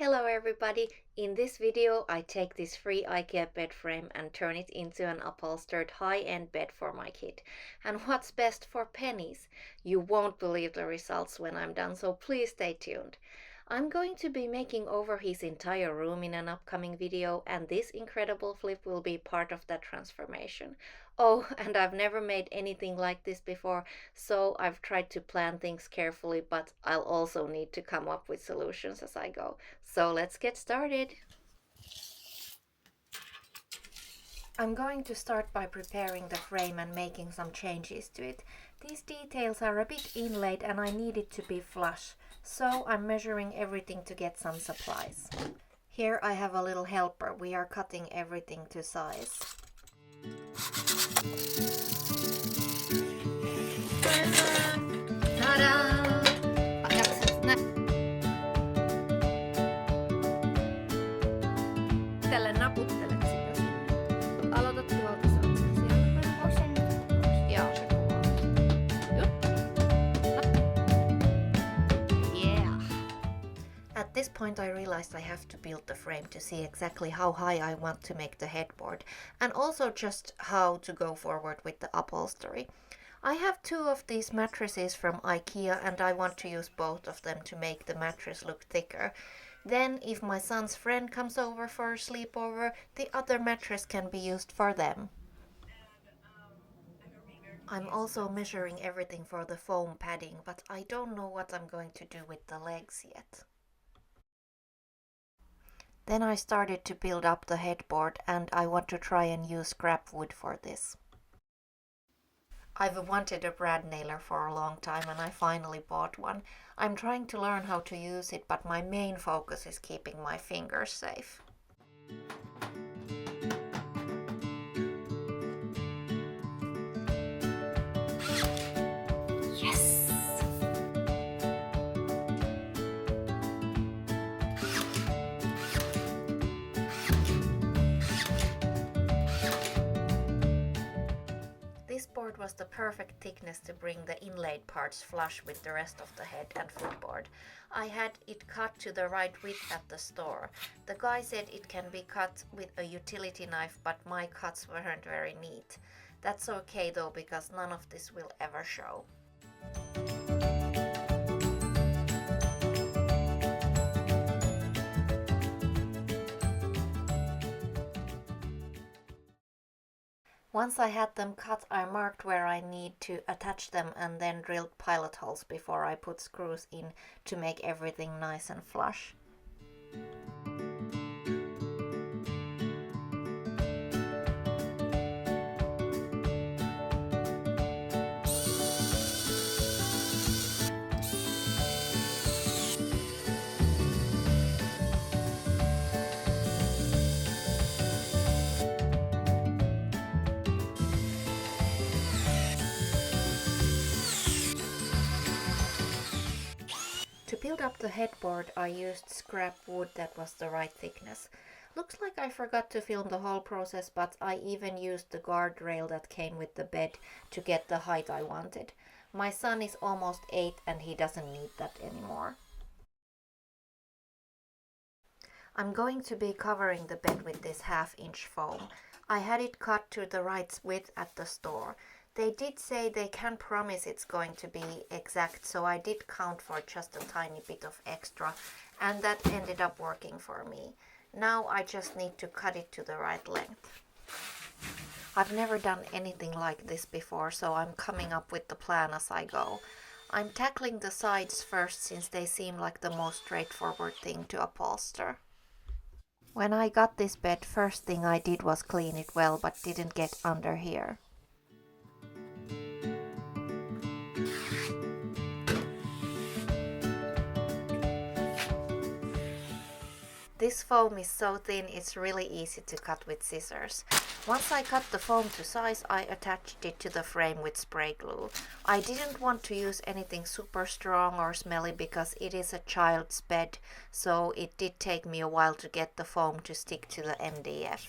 Hello everybody! In this video I take this free IKEA bed frame and turn it into an upholstered high-end bed for my kid. And what's best for pennies? You won't believe the results when I'm done, so please stay tuned. I'm going to be making over his entire room in an upcoming video, and this incredible flip will be part of that transformation. Oh, and I've never made anything like this before, so I've tried to plan things carefully, but I'll also need to come up with solutions as I go. So let's get started. I'm going to start by preparing the frame and making some changes to it. These details are a bit inlaid and I need it to be flush, so I'm measuring everything to get some supplies. Here I have a little helper. We are cutting everything to size. Ta-da! Tällä naputtelet sitä sinne. Aloitat tuolta siellä. Joo, se kuvaa. Yeah. At this point I realized I have to build the frame to see exactly how high I want to make the headboard, and also just how to go forward with the upholstery. I have two of these mattresses from IKEA and I want to use both of them to make the mattress look thicker. Then, if my son's friend comes over for a sleepover, the other mattress can be used for them. I'm also measuring everything for the foam padding, but I don't know what I'm going to do with the legs yet. Then I started to build up the headboard, and I want to try and use scrap wood for this. I've wanted a brad nailer for a long time and I finally bought one. I'm trying to learn how to use it, but my main focus is keeping my fingers safe. Yes! This board was the perfect thickness to bring the inlaid parts flush with the rest of the head and footboard. I had it cut to the right width at the store. The guy said it can be cut with a utility knife, but my cuts weren't very neat. That's okay though, because none of this will ever show. Once I had them cut, I marked where I need to attach them and then drilled pilot holes before I put screws in to make everything nice and flush. To build up the headboard, I used scrap wood that was the right thickness. Looks like I forgot to film the whole process, but I even used the guardrail that came with the bed to get the height I wanted. My son is almost 8 and he doesn't need that anymore. I'm going to be covering the bed with this 1/2-inch foam. I had it cut to the right width at the store. They did say they can't promise it's going to be exact, so I did count for just a tiny bit of extra, and that ended up working for me. Now I just need to cut it to the right length. I've never done anything like this before, so I'm coming up with the plan as I go. I'm tackling the sides first since they seem like the most straightforward thing to upholster. When I got this bed, first thing I did was clean it well, but didn't get under here. This foam is so thin it's really easy to cut with scissors. Once I cut the foam to size, I attached it to the frame with spray glue. I didn't want to use anything super strong or smelly because it is a child's bed, so it did take me a while to get the foam to stick to the MDF.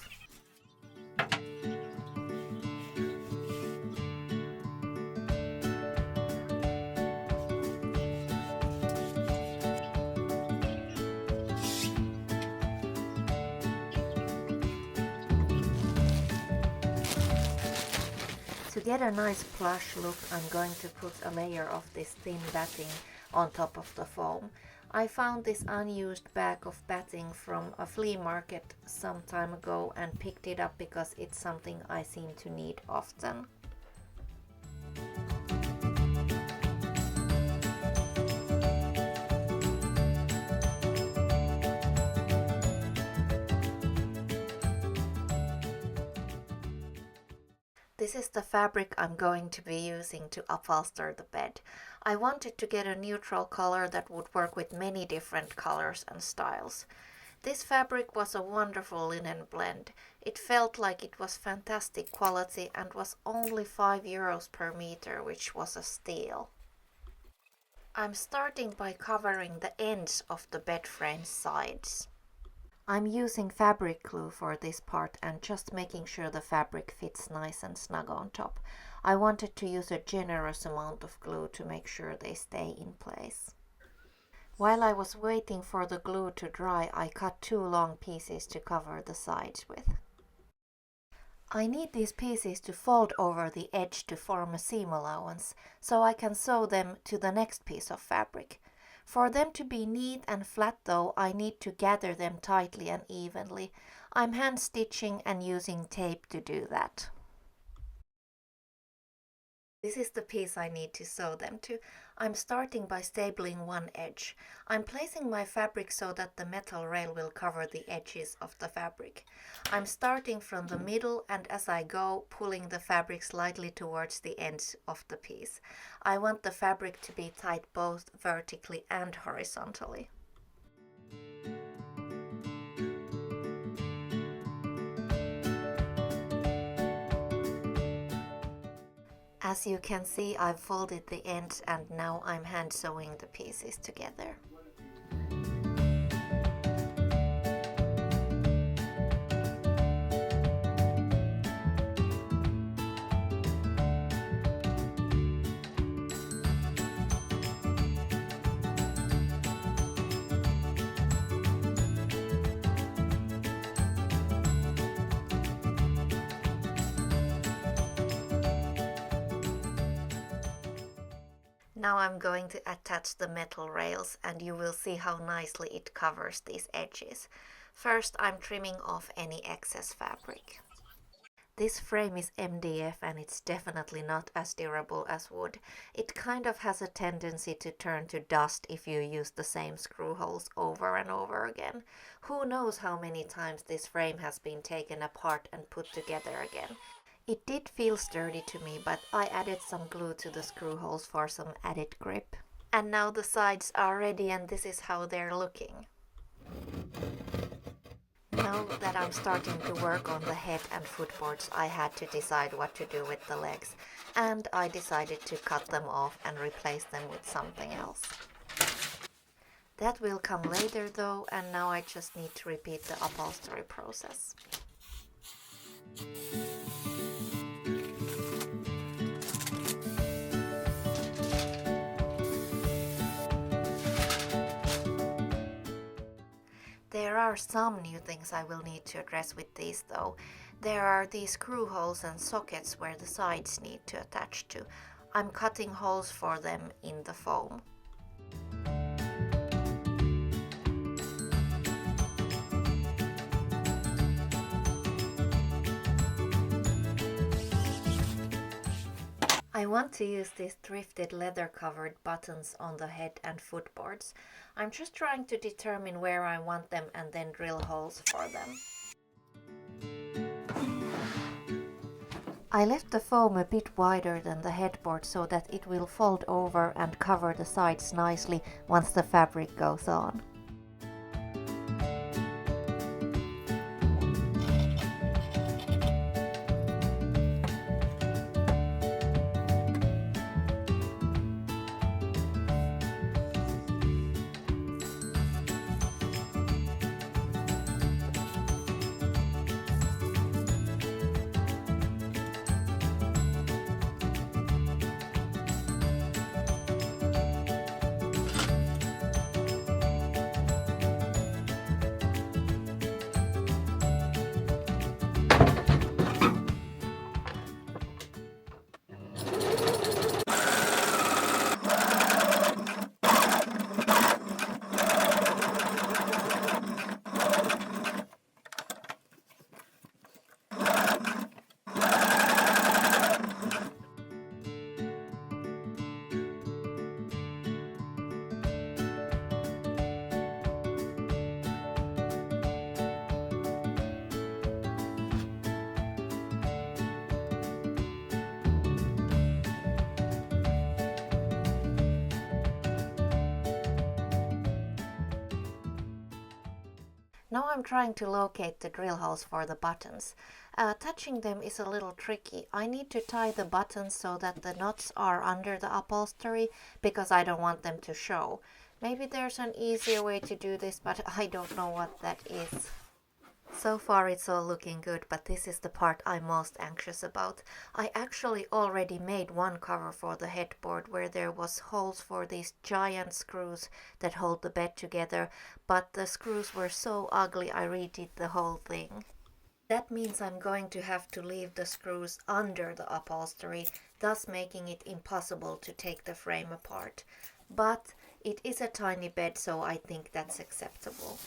get a nice plush look, I'm going to put a layer of this thin batting on top of the foam. I found this unused bag of batting from a flea market some time ago and picked it up because it's something I seem to need often. This is the fabric I'm going to be using to upholster the bed. I wanted to get a neutral color that would work with many different colors and styles. This fabric was a wonderful linen blend. It felt like it was fantastic quality and was only €5 per meter, which was a steal. I'm starting by covering the ends of the bed frame sides. I'm using fabric glue for this part and just making sure the fabric fits nice and snug on top. I wanted to use a generous amount of glue to make sure they stay in place. While I was waiting for the glue to dry, I cut 2 long pieces to cover the sides with. I need these pieces to fold over the edge to form a seam allowance, so I can sew them to the next piece of fabric. For them to be neat and flat though, I need to gather them tightly and evenly. I'm hand stitching and using tape to do that. This is the piece I need to sew them to. I'm starting by stapling one edge. I'm placing my fabric so that the metal rail will cover the edges of the fabric. I'm starting from the middle and as I go, pulling the fabric slightly towards the ends of the piece. I want the fabric to be tight both vertically and horizontally. As you can see, I've folded the ends and now I'm hand sewing the pieces together. Now I'm going to attach the metal rails and you will see how nicely it covers these edges. First, I'm trimming off any excess fabric. This frame is MDF and it's definitely not as durable as wood. It kind of has a tendency to turn to dust if you use the same screw holes over and over again. Who knows how many times this frame has been taken apart and put together again. It did feel sturdy to me, but I added some glue to the screw holes for some added grip. And now the sides are ready and this is how they're looking. Now that I'm starting to work on the head and footboards, I had to decide what to do with the legs. And I decided to cut them off and replace them with something else. That will come later though, and now I just need to repeat the upholstery process. There are some new things I will need to address with these though. There are these screw holes and sockets where the sides need to attach to. I'm cutting holes for them in the foam. I want to use these thrifted leather covered buttons on the head and footboards. I'm just trying to determine where I want them and then drill holes for them. I left the foam a bit wider than the headboard so that it will fold over and cover the sides nicely once the fabric goes on. Now I'm trying to locate the drill holes for the buttons. Attaching them is a little tricky. I need to tie the buttons so that the knots are under the upholstery because I don't want them to show. Maybe there's an easier way to do this, but I don't know what that is. So far it's all looking good, but this is the part I'm most anxious about. I actually already made one cover for the headboard where there was holes for these giant screws that hold the bed together, but the screws were so ugly I redid the whole thing. That means I'm going to have to leave the screws under the upholstery, thus making it impossible to take the frame apart. But it is a tiny bed, so I think that's acceptable.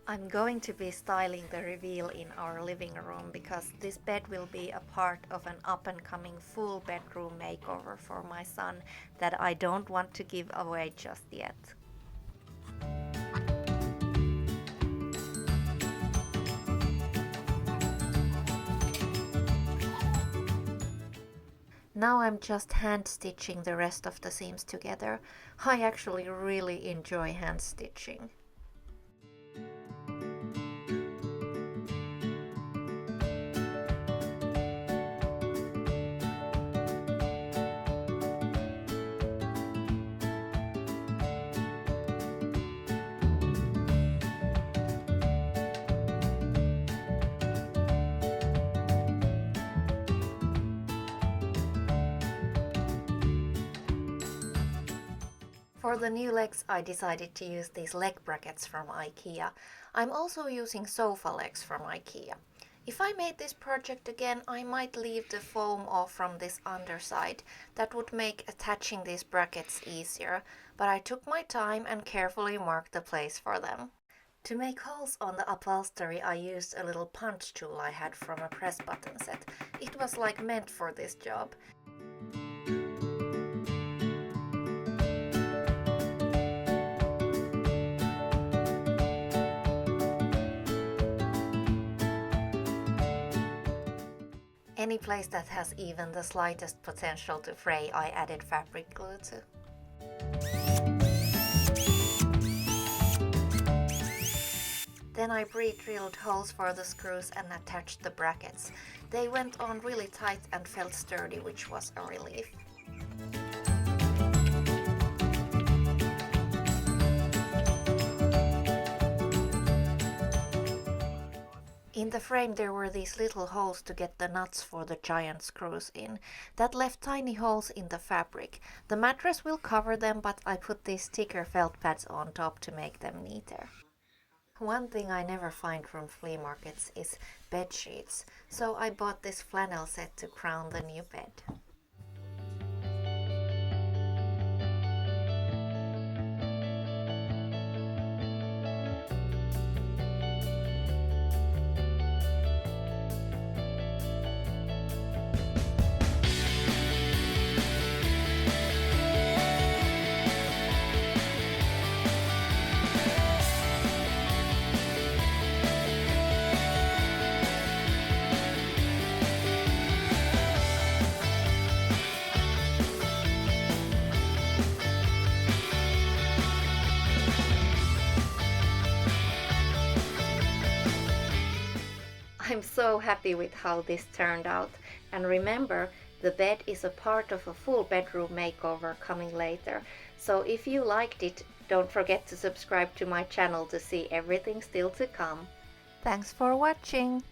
I'm going to be styling the reveal in our living room because this bed will be a part of an up-and-coming full bedroom makeover for my son that I don't want to give away just yet. Now I'm just hand stitching the rest of the seams together. I actually really enjoy hand stitching. For the new legs, I decided to use these leg brackets from IKEA. I'm also using sofa legs from IKEA. If I made this project again, I might leave the foam off from this underside. That would make attaching these brackets easier, but I took my time and carefully marked the place for them. To make holes on the upholstery, I used a little punch tool I had from a press button set. It was like meant for this job. Any place that has even the slightest potential to fray, I added fabric glue to. Then I pre-drilled holes for the screws and attached the brackets. They went on really tight and felt sturdy, which was a relief. In the frame there were these little holes to get the nuts for the giant screws in. That left tiny holes in the fabric. The mattress will cover them, but I put these thicker felt pads on top to make them neater. One thing I never find from flea markets is bed sheets, so I bought this flannel set to crown the new bed. I'm so happy with how this turned out, and remember, the bed is a part of a full bedroom makeover coming later, so if you liked it, don't forget to subscribe to my channel to see everything still to come. Thanks for watching!